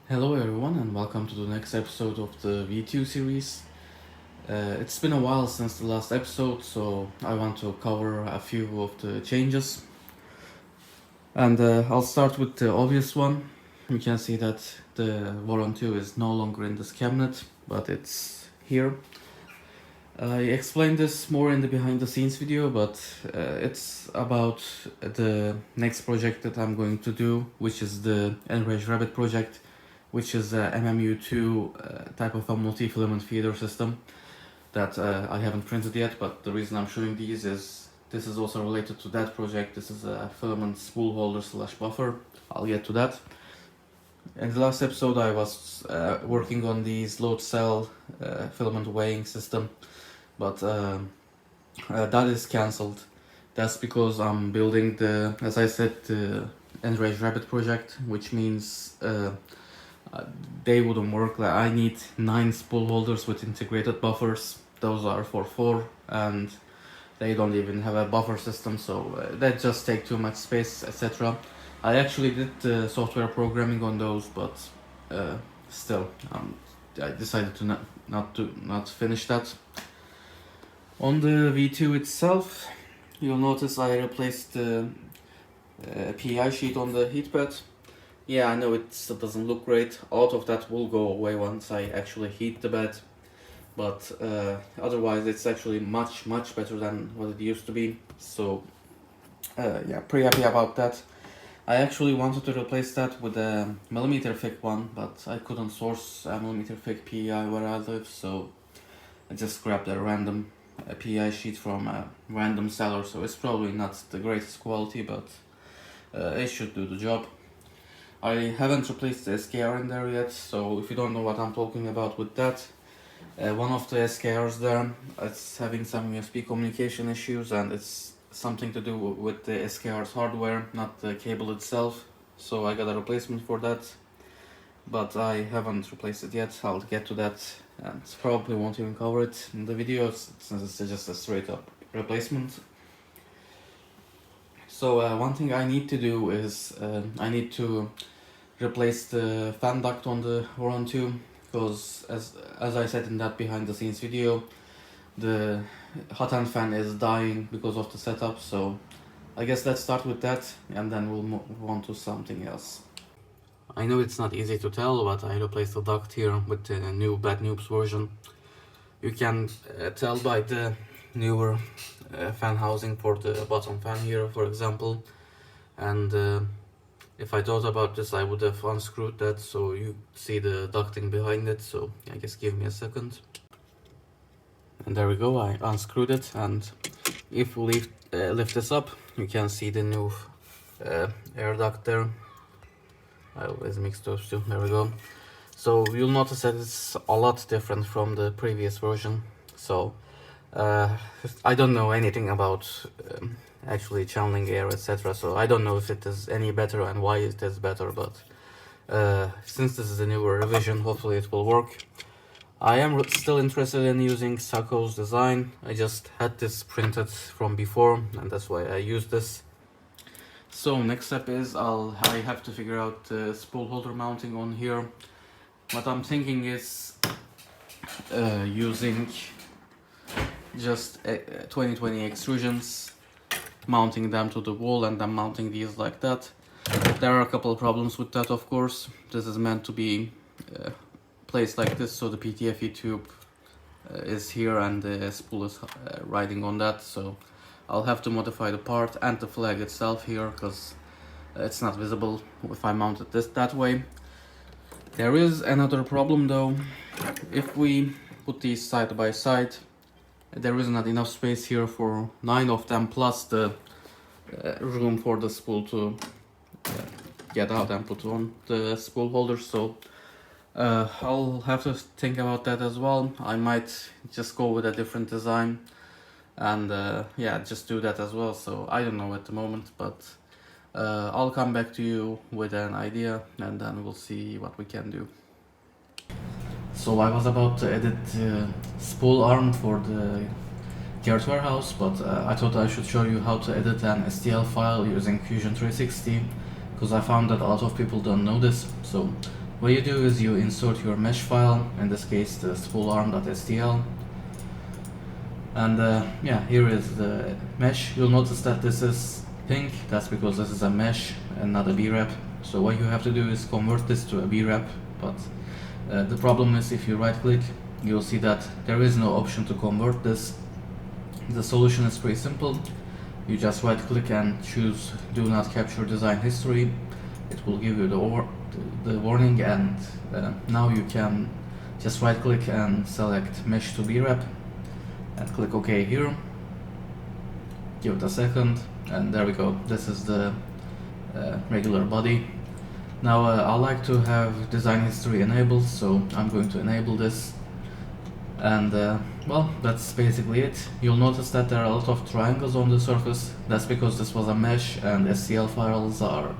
Hello everyone and welcome to the next episode of the V2 series. It's been a while since the last episode, so I want to cover a few of the changes. And I'll start with the obvious one. We can see that the Voron 2 is no longer in this cabinet, but it's here. I explained this more in the behind the scenes video, but it's about the next project that I'm going to do, which is the Enraged Rabbit project, which is a MMU2 type of a multi-filament feeder system that I haven't printed yet, but the reason I'm showing these is this is also related to that project. This is a filament spool holder slash buffer. I'll get to that. In the last episode I was working on these load cell filament weighing system, but that is cancelled. That's because I'm building the, as I said, the Enraged Rabbit project, which means they wouldn't work. Like, I need 9 spool holders with integrated buffers. Those are for 4, and they don't even have a buffer system, so that just take too much space, etc. I actually did the software programming on those, but still, I decided to not finish that. On the V2 itself, you'll notice I replaced the PI sheet on the heat pad. Yeah, I know it still doesn't look great. Out of that will go away once I actually heat the bed, but otherwise it's actually much better than what it used to be. So yeah, pretty happy about that. I actually wanted to replace that with a millimeter thick one, but I couldn't source a millimeter thick PI where I live, so I just grabbed a random PI sheet from a random seller. So it's probably not the greatest quality, but it should do the job. I haven't replaced the SKR in there yet, so if you don't know what I'm talking about with that, one of the SKRs there, it's having some USB communication issues, and it's something to do with the SKR's hardware, not the cable itself. So I got a replacement for that, but I haven't replaced it yet. I'll get to that, and probably won't even cover it in the video since it's just a straight up replacement. So one thing I need to do is I need to replace the fan duct on the Voron 2, because as I said in that behind the scenes video, the hot end fan is dying because of the setup. So I guess let's start with that, and then we'll move on to something else. I know it's not easy to tell, but I replaced the duct here with the new Bad Noobs version. You can tell by the newer fan housing for the bottom fan here, for example, and if I thought about this I would have unscrewed that so you see the ducting behind it. So I guess give me a second, and there we go, I unscrewed it, and if we lift this up you can see the new air duct there. I always mix those two, there we go. So you'll notice that it's a lot different from the previous version. So I don't know anything about actually channeling air, etc. So I don't know if it is any better and why it is better, but since this is a newer revision, hopefully it will work. I am still interested in using Sako's design. I just had this printed from before, and that's why I use this. So next step is I have to figure out the spool holder mounting on here. What I'm thinking is using just 2020 extrusions, mounting them to the wall, and then mounting these like that. There are a couple of problems with that, of course. This is meant to be placed like this, so the PTFE tube is here and the spool is riding on that. So I'll have to modify the part and the flag itself here, because it's not visible if I mount it that way. There is another problem though. If we put these side by side, there is not enough space here for 9 of them, plus the room for the spool to get out and put on the spool holder. So I'll have to think about that as well. I might just go with a different design and yeah, just do that as well. So I don't know at the moment, but I'll come back to you with an idea, and then we'll see what we can do. So I was about to edit spool arm for the Garrett warehouse, but I thought I should show you how to edit an STL file using Fusion 360, because I found that a lot of people don't know this. So What you do is you insert your mesh file, in this case the spoolarm.stl, and yeah, here is the mesh. You'll notice that this is pink, that's because this is a mesh and not a brep. So what you have to do is convert this to a brep, but the problem is if you right click, you'll see that there is no option to convert this. The solution is pretty simple. You just right click and choose do not capture design history. It will give you the warning, and now you can just right click and select mesh to brep and click OK here. Give it a second, and there we go. This is the regular body. Now I like to have design history enabled, so I'm going to enable this. And well, that's basically it. You'll notice that there are a lot of triangles on the surface. That's because this was a mesh and STL files are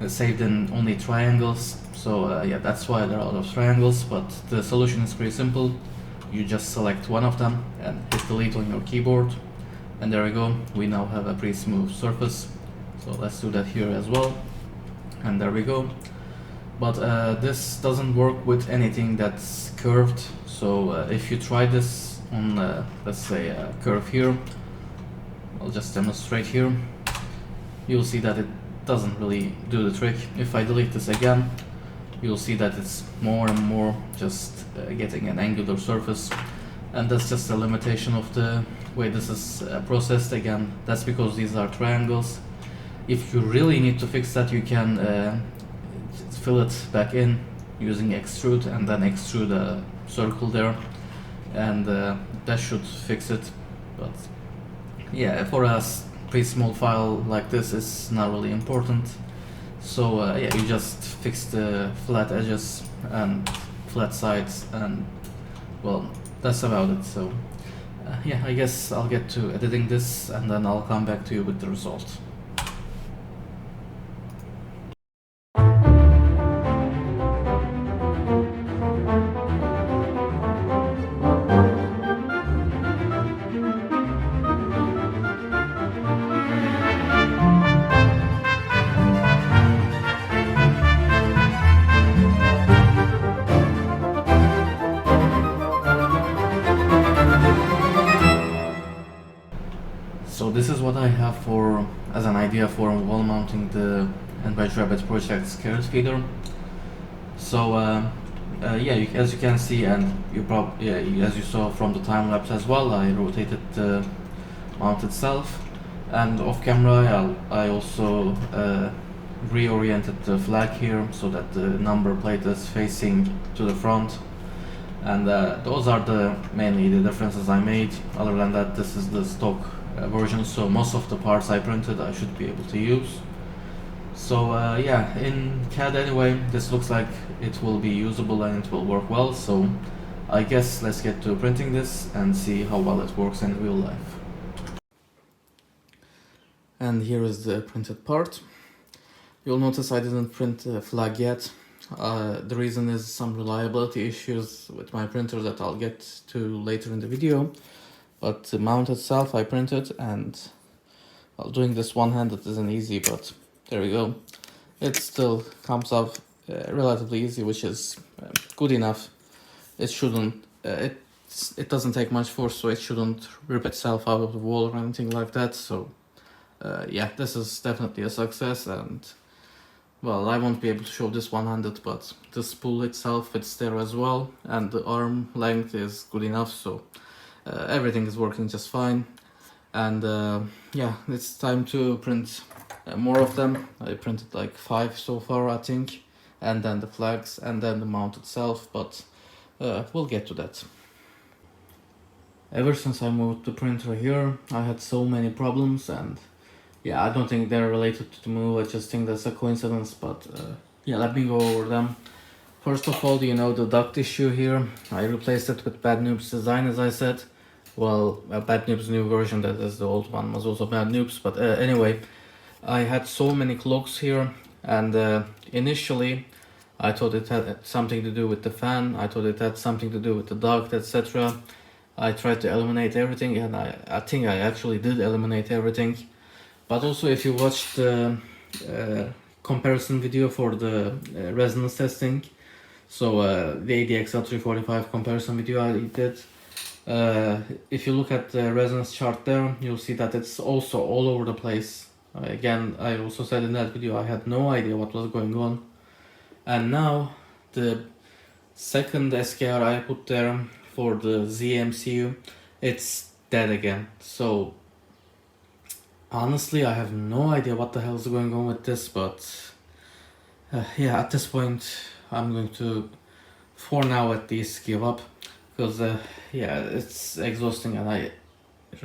saved in only triangles. So yeah, that's why there are a lot of triangles, but the solution is pretty simple. You just select one of them and hit delete on your keyboard, and there we go. We now have a pretty smooth surface. So let's do that here as well, and there we go. But this doesn't work with anything that's curved. So if you try this on, let's say, a curve here, I'll just demonstrate here. You'll see that it doesn't really do the trick. If I delete this again, you'll see that it's more and more just getting an angular surface. And that's just a limitation of the way this is processed. Again, that's because these are triangles. If you really need to fix that, you can fill it back in using extrude and then extrude a circle there, and that should fix it. But yeah, for a pretty small file like this, it's not really important. So yeah, you just fix the flat edges and flat sides, and well, that's about it. So yeah, I guess I'll get to editing this and then I'll come back to you with the result. So this is what I have for as an idea for wall mounting the Enrage Rabbit project's carrot feeder. So yeah, as you can see, and as you saw from the time lapse as well, I rotated the mount itself, and off camera I also reoriented the flag here so that the number plate is facing to the front. And those are mainly the differences I made. Other than that, this is the stock version, so most of the parts I printed I should be able to use. So yeah, in CAD anyway, this looks like it will be usable and it will work well. So I guess let's get to printing this and see how well it works in real life. And here is the printed part. You'll notice I didn't print the flag yet. The reason is some reliability issues with my printer that I'll get to later in the video. But the mount itself I printed, and well, doing this one-handed isn't easy, but there we go. It still comes up relatively easy, which is good enough. It shouldn't, it doesn't take much force, so it shouldn't rip itself out of the wall or anything like that. So yeah, this is definitely a success, and well, I won't be able to show this one-handed, but the spool itself fits there as well, and the arm length is good enough, so everything is working just fine. And yeah, it's time to print more of them. I printed like 5 so far, I think, and then the flags and then the mount itself, but we'll get to that. Ever since I moved the printer here, I had so many problems, and yeah, I don't think they're related to the move. I just think that's a coincidence, but yeah, let me go over them. First of all, you know the duct issue here. I replaced it with Bad Noob's design, as I said. Well, Bad Noob's new version, that is the old one, was also Bad Noob's. But anyway, I had so many clogs here, and initially I thought it had something to do with the fan. I thought it had something to do with the duct, etc. I tried to eliminate everything, and I think I actually did eliminate everything. But also, if you watch the comparison video for the resonance testing. So the ADXL345 comparison video I did. If you look at the resonance chart there, you'll see that it's also all over the place. Again, I also said in that video I had no idea what was going on. And now the second SKR I put there for the ZMCU, it's dead again. So honestly, I have no idea what the hell is going on with this, but yeah, at this point I'm going to, for now at least, give up, because yeah, it's exhausting and I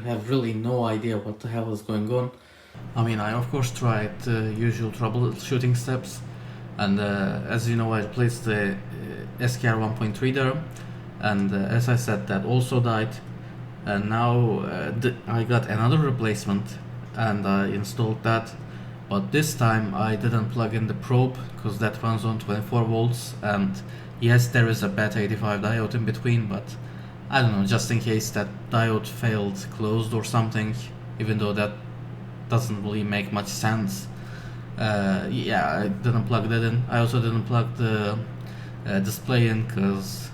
have really no idea what the hell is going on. I mean, I of course tried the usual troubleshooting steps, and as you know, I replaced the SKR 1.3 there, and as I said, that also died. And now I got another replacement and I installed that, but this time I didn't plug in the probe because that runs on 24 volts, and yes, there is a BAT85 diode in between, but I don't know, just in case that diode failed closed or something, even though that doesn't really make much sense. Yeah, I didn't plug that in. I also didn't plug the display in because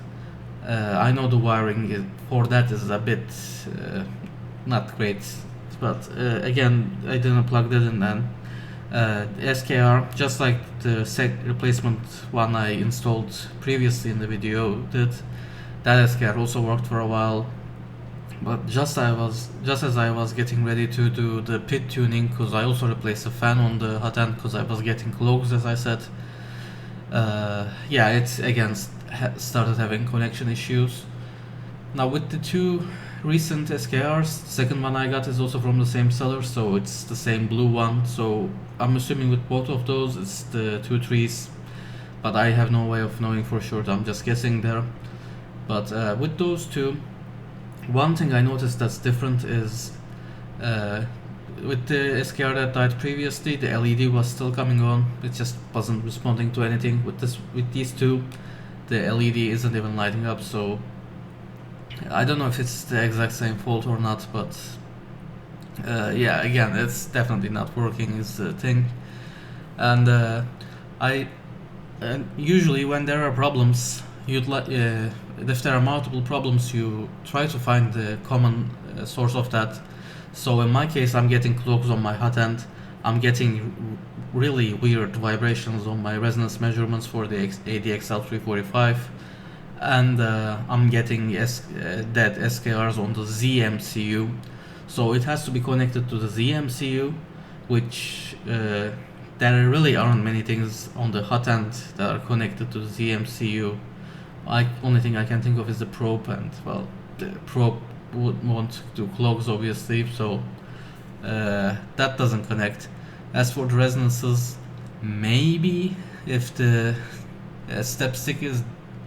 I know the wiring for that is a bit not great, but again, I didn't plug that in. And SKR, just like the replacement one I installed previously in the video did, that SKR also worked for a while. But just as I was getting ready to do the pit tuning, because I also replaced the fan on the hot end because I was getting clogs, as I said. Yeah, it again started having connection issues. Now with the two recent SKRs, the second one I got is also from the same seller, so it's the same blue one. So I'm assuming with both of those it's the 2.3s, but I have no way of knowing for sure. I'm just guessing there. But with those two, one thing I noticed that's different is with the SKR that died previously, the LED was still coming on. It just wasn't responding to anything. With these two, the LED isn't even lighting up. So I don't know if it's the exact same fault or not, but yeah, again, it's definitely not working is the thing. And usually when there are problems, if there are multiple problems, you try to find the common source of that. So in my case, I'm getting clogs on my hot end. I'm getting really weird vibrations on my resonance measurements for the ADXL345, and I'm getting dead SKRs on the ZMCU. So it has to be connected to the ZMCU, which there really aren't many things on the hot end that are connected to the ZMCU. Only thing I can think of is the probe, and well, the probe would want to clogs obviously, so that doesn't connect. As for the resonances, maybe if the step stick is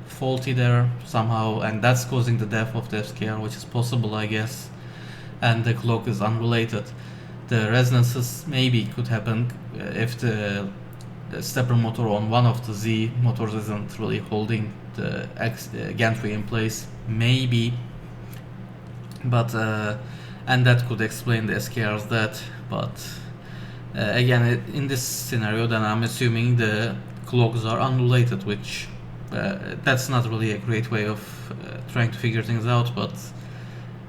faulty there somehow, and that's causing the death of the SKR, which is possible, I guess, and the clock is unrelated. The resonances maybe could happen if the stepper motor on one of the Z motors isn't really holding the gantry in place, maybe, but and that could explain the SKR's that. But again, in this scenario, then I'm assuming the clogs are unrelated, which that's not really a great way of trying to figure things out. But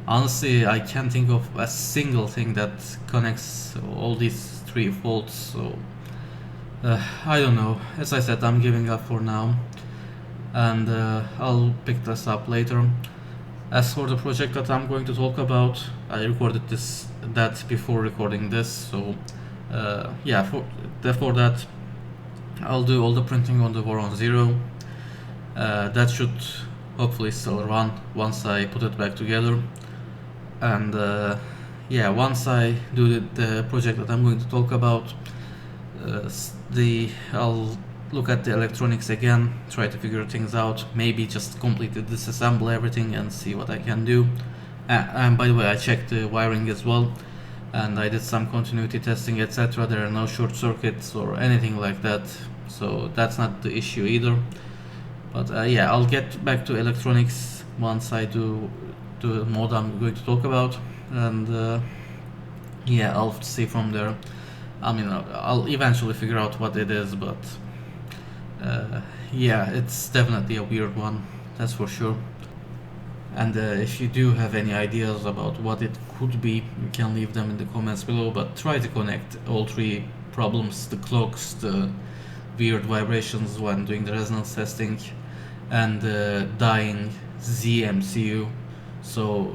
honestly, I can't think of a single thing that connects all these three faults, so I don't know. As I said, I'm giving up for now, and I'll pick this up later. As for the project that I'm going to talk about, I recorded that before recording this, so yeah, for that I'll do all the printing on the Voron 0. That should hopefully still run once I put it back together. And yeah, once I do the project that I'm going to talk about, I'll look at the electronics again, try to figure things out, maybe just completely disassemble everything and see what I can do. And by the way, I checked the wiring as well, and I did some continuity testing, etc. There are no short circuits or anything like that, so that's not the issue either. But yeah, I'll get back to electronics once I do the mod I'm going to talk about, and yeah, I'll see from there. I mean, I'll eventually figure out what it is, but yeah, it's definitely a weird one, that's for sure. And if you do have any ideas about what it could be, you can leave them in the comments below, but try to connect all three problems: the clocks, the weird vibrations when doing the resonance testing, and the dying ZMCU. So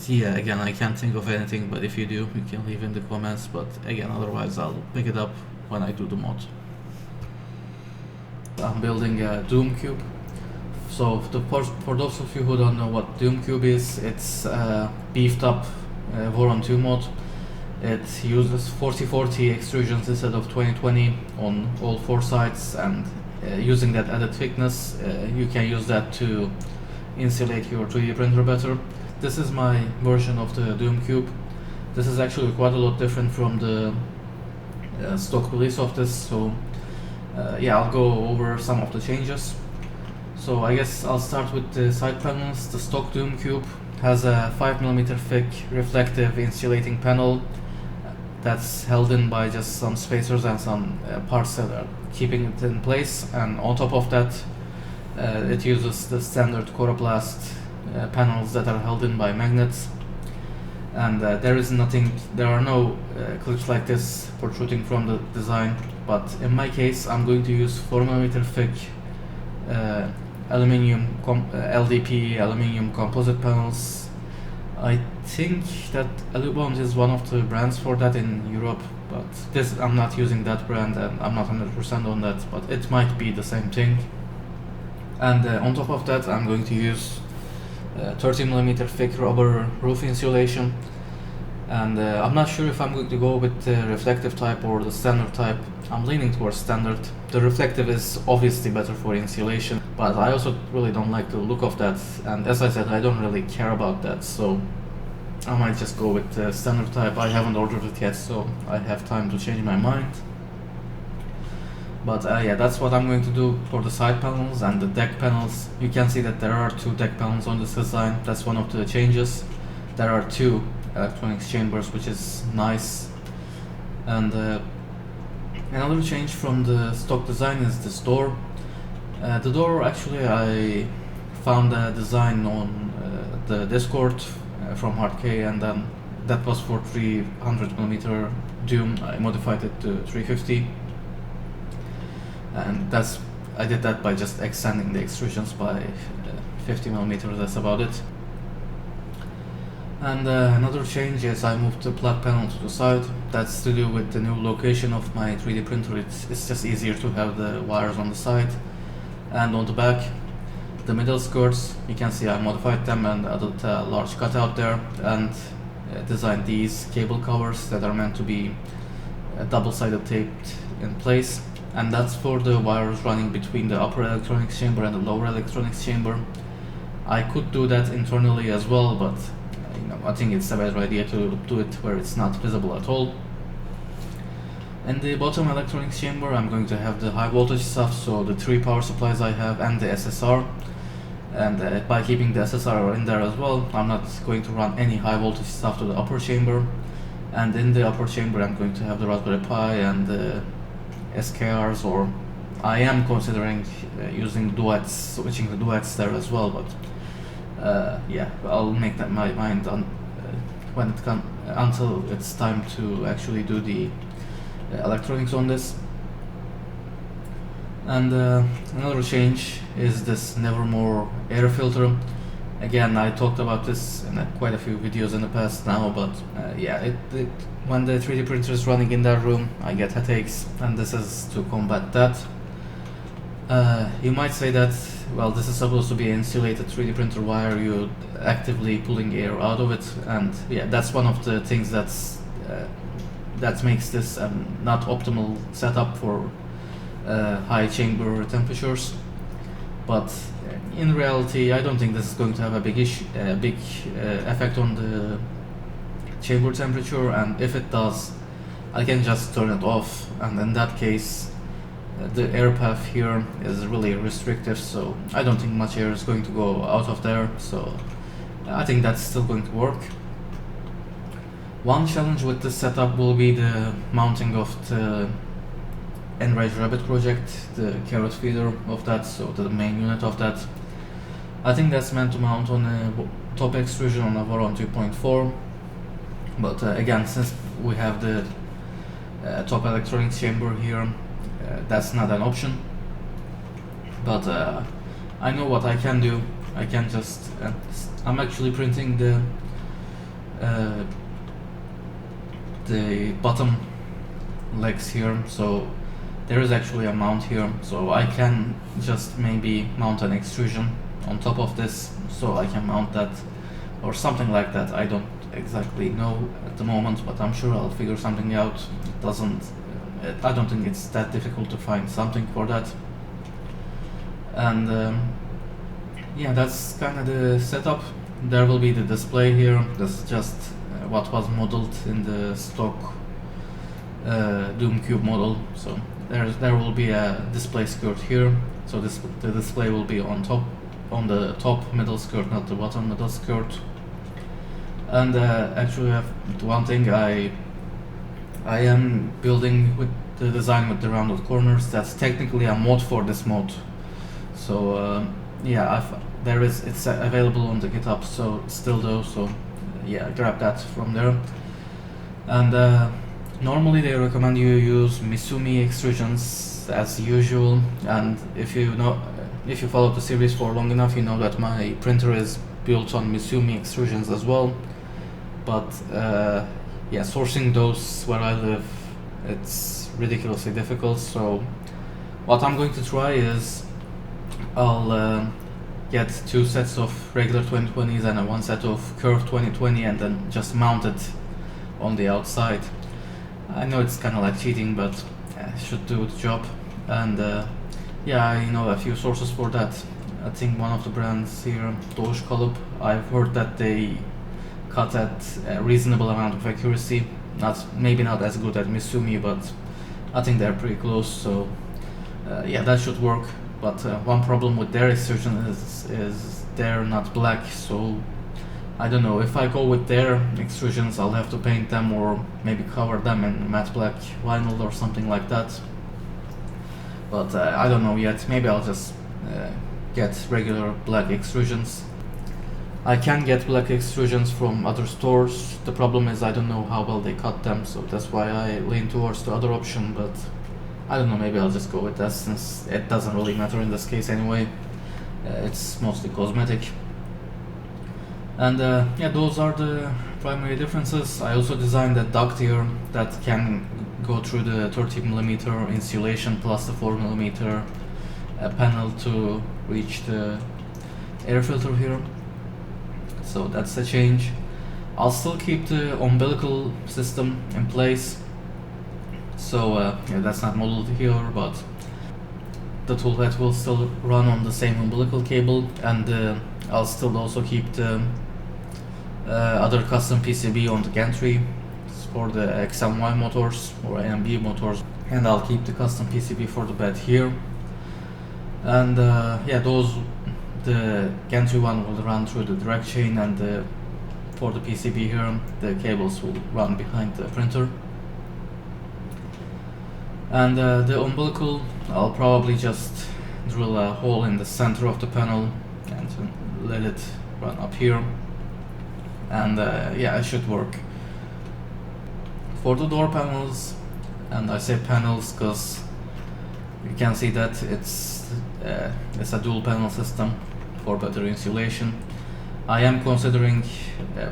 yeah, again, I can't think of anything, but if you do, you can leave in the comments. But again, otherwise I'll pick it up when I do the mod. I'm building a Doom Cube. So for those of you who don't know what Doom Cube is, it's beefed up Voron 2 mod. It uses 4040 extrusions instead of 2020 on all 4 sides, and using that added thickness, you can use that to insulate your 3D printer better. This is my version of the Doom Cube. This is actually quite a lot different from the stock release of this, so yeah, I'll go over some of the changes. So I guess I'll start with the side panels. The stock Doom Cube has a 5mm thick reflective insulating panel that's held in by just some spacers and some parts that are keeping it in place, and on top of that it uses the standard Coroplast panels that are held in by magnets. And there are no clips like this protruding from the design, but in my case I'm going to use 4mm thick LDP aluminum composite panels. I think that Alubond is one of the brands for that in Europe, but I'm not using that brand and I'm not 100% on that, but it might be the same thing. And on top of that, I'm going to use 30mm thick rubber roof insulation. And I'm not sure if I'm going to go with the reflective type or the standard type. I'm leaning towards standard. The reflective is obviously better for insulation, but I also really don't like the look of that, and as I said, I don't really care about that, so I might just go with the standard type. I haven't ordered it yet, so I have time to change my mind. But yeah, that's what I'm going to do for the side panels. And the deck panels, you can see that there are 2 deck panels on this design. That's one of the changes. There are 2 electronics chambers, which is nice. And another change from the stock design is this door. The door, actually, I found a design on the Discord from HardK, and then that was for 300mm Doom. I modified it to 350, and I did that by just extending the extrusions by 50mm. That's about it. And another change is I moved the plug panel to the side. That's to do with the new location of my 3D printer. It's just easier to have the wires on the side. And on the back, the middle skirts, you can see I modified them and added a large cutout there, and designed these cable covers that are meant to be double-sided taped in place. And that's for the wires running between the upper electronics chamber and the lower electronics chamber. I could do that internally as well, but I think it's a better idea to do it where it's not visible at all. In the bottom electronics chamber, I'm going to have the high voltage stuff, so the 3 power supplies I have and the SSR. And by keeping the SSR in there as well, I'm not going to run any high voltage stuff to the upper chamber. And in the upper chamber, I'm going to have the Raspberry Pi and the SKRs, or I am considering using duets, switching the duets there as well, but yeah, I'll make that my mind on when it comes until it's time to actually do the electronics on this. And another change is this Nevermore Air Filter. Again, I talked about this in quite a few videos in the past now, but yeah, when the 3D printer is running in that room, I get headaches, and this is to combat that. You might say that, well, this is supposed to be an insulated 3D printer. Why are you actively pulling air out of it? And yeah, that's one of the things that makes this not optimal setup for high chamber temperatures. But in reality, I don't think this is going to have a big effect on the chamber temperature, and if it does, I can just turn it off, and in that case the air path here is really restrictive, so I don't think much air is going to go out of there, so I think that's still going to work. One challenge with this setup will be the mounting of the Enraged Rabbit project, the carrot feeder of that, so the main unit of that. I think that's meant to mount on a top extrusion on a Voron 2.4, but again, since we have the top electronics chamber here, that's not an option. But I know what I can do. I can just I'm actually printing the bottom legs here, so there is actually a mount here, so I can just maybe mount an extrusion on top of this, so I can mount that or something like that. I don't exactly know at the moment, but I'm sure I'll figure something out. I don't think it's that difficult to find something for that. And yeah, that's kind of the setup. There will be the display here. This is just what was modeled in the stock Doom Cube model. So there will be a display skirt here. So the display will be on the top middle skirt, not the bottom middle skirt. And actually, I have one thing. I am building with the design with the rounded corners. That's technically a mod for this mod. So yeah, it's available on the GitHub. So still though. So yeah, grab that from there. And normally they recommend you use Misumi extrusions as usual. And if you follow the series for long enough, you know that my printer is built on Misumi extrusions as well. But yeah, sourcing those where I live, it's ridiculously difficult. So what I'm going to try is I'll get 2 sets of regular 2020s and one set of curved 2020 and then just mount it on the outside. I know it's kind of like cheating, but it should do the job. And yeah, I know a few sources for that. I think one of the brands here, Doge Column, I've heard that they cut at a reasonable amount of accuracy. Maybe not as good as Misumi, but I think they're pretty close. So yeah, that should work. But one problem with their extrusion is they're not black. So I don't know, if I go with their extrusions, I'll have to paint them or maybe cover them in matte black vinyl or something like that. But I don't know yet. Maybe I'll just get regular black extrusions. I can get black extrusions from other stores. The problem is I don't know how well they cut them, so that's why I lean towards the other option. But I don't know, maybe I'll just go with that since it doesn't really matter in this case anyway. It's mostly cosmetic. And yeah, those are the primary differences. I also designed a duct here that can go through the 30mm insulation plus the 4mm panel to reach the air filter here. So that's a change. I'll still keep the umbilical system in place. So yeah, that's not modeled here, but the toolhead will still run on the same umbilical cable, and I'll still also keep the other custom PCB on the gantry for the XMY motors or AMB motors, and I'll keep the custom PCB for the bed here. And yeah, the gantry one will run through the direct chain, and for the PCB here, the cables will run behind the printer. And the umbilical, I'll probably just drill a hole in the center of the panel and let it run up here. And yeah, it should work. For the door panels, and I say panels because you can see that it's a dual panel system for better insulation. I am considering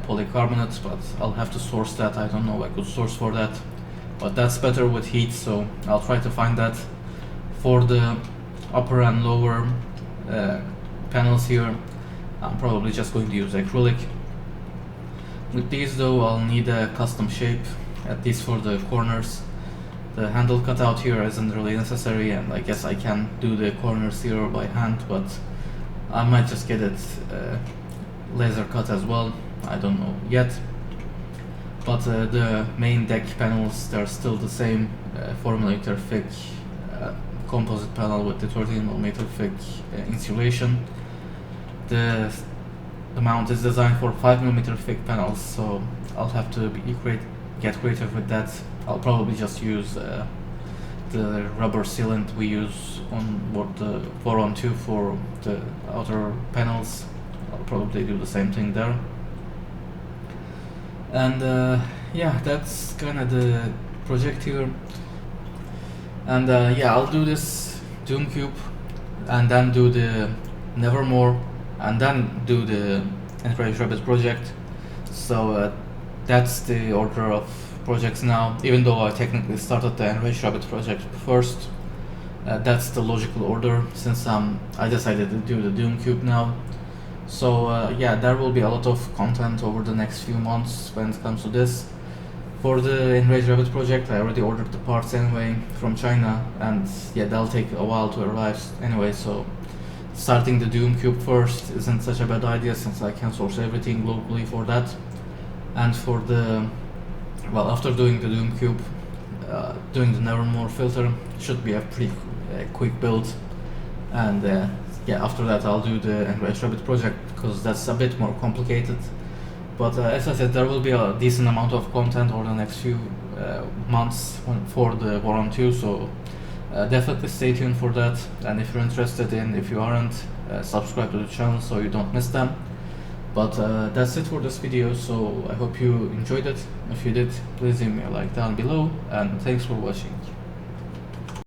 polycarbonate, but I'll have to source that. I don't know a good source for that, but that's better with heat, so I'll try to find that. For the upper and lower panels here, I'm probably just going to use acrylic. With these though, I'll need a custom shape, at least for the corners. The handle cutout here isn't really necessary, and I guess I can do the corners here by hand, but I might just get it laser cut as well. I don't know yet. But the main deck panels, they're still the same 4mm thick composite panel with the 13mm thick insulation. The the mount is designed for 5mm thick panels, so I'll have to get creative with that. I'll probably just use the rubber sealant we use on board the Voron 2 for the outer panels. I'll probably do the same thing there. And yeah, that's kinda the project here. And yeah, I'll do this Doom Cube, and then do the Nevermore, and then do the Enraged Rabbit project. So that's the order of projects now, even though I technically started the Enraged Rabbit project first. That's the logical order, since I decided to do the Doom Cube now. So yeah, there will be a lot of content over the next few months when it comes to this. For the Enraged Rabbit project, I already ordered the parts anyway from China, and yeah, that'll take a while to arrive anyway, so starting the Doom Cube first isn't such a bad idea, since I can source everything locally for that. And for the, well, after doing the Doom Cube, doing the Nevermore filter should be a pretty quick build. And yeah, after that I'll do the Enraged Rabbit project, because that's a bit more complicated. But as I said, there will be a decent amount of content over the next few months for the Voron 2, so definitely stay tuned for that. And if you're interested in, if you aren't, subscribe to the channel so you don't miss them. But that's it for this video, so I hope you enjoyed it. If you did, please leave me a like down below, and thanks for watching.